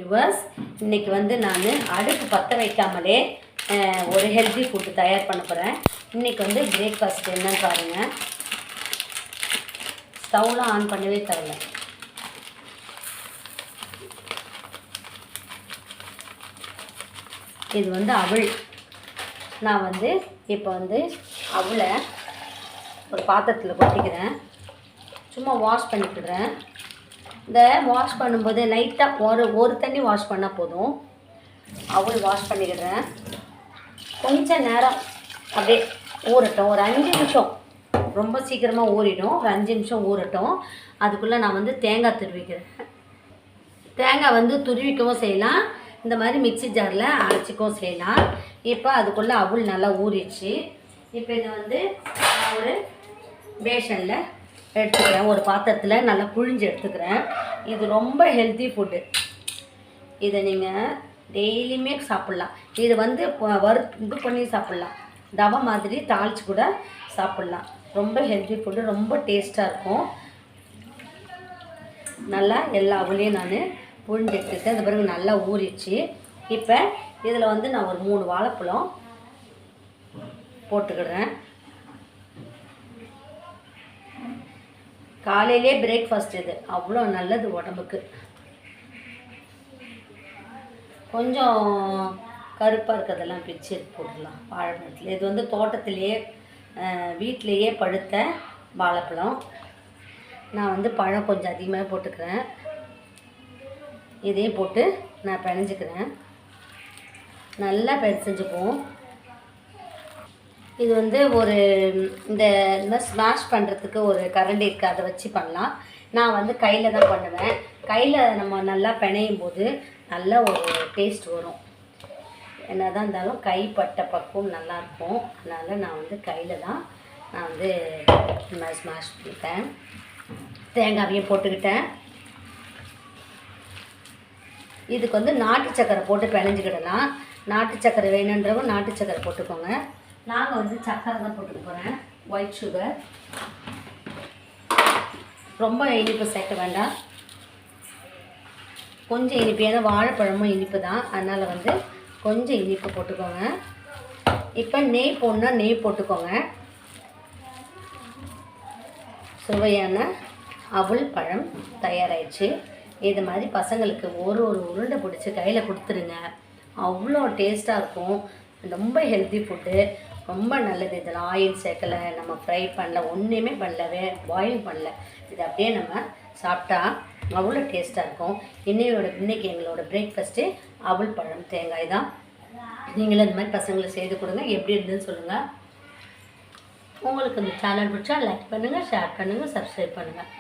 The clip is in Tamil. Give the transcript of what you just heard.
வியூவர்ஸ், இன்றைக்கி வந்து நான் அடுப்பு பற்ற வைக்காமலே ஒரு ஹெல்த்தி ஃபுட்டு தயார் பண்ண போகிறேன். இன்றைக்கி வந்து பிரேக்ஃபாஸ்ட் என்னன்னு பாருங்கள். ஸ்டவ்லாம் ஆன் பண்ணவே தரல. இது வந்து அவல். நான் வந்து இப்போ வந்து அவலை ஒரு பாத்திரத்தில் கொட்டிக்கிறேன். சும்மா வாஷ் பண்ணிக்கிடுறேன். இந்த வாஷ் பண்ணும்போது லைட்டாக ஒரு தண்ணி வாஷ் பண்ணால் போதும். அவள் வாஷ் பண்ணிக்கிடுறேன். கொஞ்சம் நேரம் அப்படியே ஊறட்டும். ஒரு 5 நிமிஷம், ரொம்ப சீக்கிரமாக ஊறிடும். ஒரு 5 நிமிஷம் ஊறட்டும். அதுக்குள்ளே நான் வந்து தேங்காய் துருவிக்கிறேன். தேங்காய் வந்து துருவிக்கவும் செய்யலாம், இந்த மாதிரி மிக்ஸி ஜாரில் அரைச்சிக்கவும் செய்யலாம். இப்போ அதுக்குள்ளே அவள் நல்லா ஊறிடுச்சு. இப்போ இதை வந்து ஒரு பேஷனில் எடுத்துக்கிறேன். ஒரு பாத்திரத்தில் நல்லா புழிஞ்சு எடுத்துக்கிறேன். இது ரொம்ப ஹெல்த்தி ஃபுட்டு. இதை நீங்கள் டெய்லியுமே சாப்பிட்லாம். இது வந்து இது பண்ணி சாப்பிட்லாம். தவா மாதிரி தாளித்து கூட சாப்பிட்லாம். ரொம்ப ஹெல்த்தி ஃபுட்டு, ரொம்ப டேஸ்ட்டாக இருக்கும். நல்லா எல்லா அவளையும் நான் புழிஞ்சு எடுத்துக்கிட்டேன். அது பிறகு நல்லா ஊறிச்சு. இப்போ இதில் வந்து நான் ஒரு 3 வாழைப்பழம் போட்டுக்கிடுறேன். காலையிலே பிரேக்ஃபாஸ்ட் இது அவ்வளோ நல்லது உடம்புக்கு. கொஞ்சம் கருப்பாக இருக்கிறதெல்லாம் பிச்சு போட்டுடலாம் வாழைப்பழத்தில். இது வந்து தோட்டத்திலேயே வீட்டிலையே பழுத்த வாழைப்பழம். நான் வந்து பழம் கொஞ்சம் அதிகமாக போட்டுக்கிறேன். இதே போட்டு நான் பிணைஞ்சிக்கிறேன். நல்லா பிணைஞ்சுப்போம். இது வந்து ஒரு இந்த மாதிரி ஸ்மாஷ் பண்ணுறதுக்கு ஒரு கரண்டி இருக்குது, அதை வச்சு பண்ணலாம். நான் வந்து கையில் தான் பண்ணுவேன். கையில் நம்ம நல்லா பிணையும் போது நல்ல ஒரு டேஸ்ட் வரும். என்ன தான் இருந்தாலும் கைப்பட்ட பக்குவம் நல்லாயிருக்கும். அதனால் நான் வந்து கையில் தான் நான் வந்து ஸ்மாஷ் பண்ணிட்டேன். தேங்காயையும் போட்டுக்கிட்டேன். இதுக்கு வந்து நாட்டு சக்கரை போட்டு பிணைஞ்சிக்கிடலாம். நாட்டு சக்கரை வேணுன்றவங்க நாட்டு சக்கரை போட்டுக்கோங்க. நாங்கள் வந்து சக்கரை தான் போட்டுக்க போகிறேன், ஒயிட் சுகர். ரொம்ப இனிப்பு சேர்க்க வேண்டாம், கொஞ்சம் இனிப்பு. ஏன்னா வாழைப்பழமும் இனிப்பு தான், அதனால் வந்து கொஞ்சம் இனிப்பு போட்டுக்கோங்க. இப்போ நெய் போடணுன்னா நெய் போட்டுக்கோங்க. சுவையான அவல் பழம் தயாராகிடுச்சு. இது மாதிரி பசங்களுக்கு ஒரு உருண்டை பிடிச்சி கையில் கொடுத்துருங்க. அவ்வளோ டேஸ்ட்டாக இருக்கும். ரொம்ப ஹெல்த்தி ஃபுட்டு, ரொம்ப நல்லது. இதில் ஆயில் சேர்க்கலை, நம்ம ஃப்ரை பண்ணல, ஒன்றுமே பண்ணல, பாயில் பண்ணல. இது அப்படியே நம்ம சாப்பிட்டா அவ்வளோ டேஸ்ட்டாக இருக்கும். இன்றைக்கி எங்களோட பிரேக்ஃபாஸ்ட்டு அவல் பழம் தேங்காய் தான். நீங்களும் இந்த மாதிரி பசங்களை செய்து கொடுங்க. எப்படி இருந்ததுன்னு சொல்லுங்கள். உங்களுக்கு இந்த சேனல் பிடிச்சா லைக் பண்ணுங்கள், ஷேர் பண்ணுங்கள், சப்ஸ்கிரைப் பண்ணுங்கள்.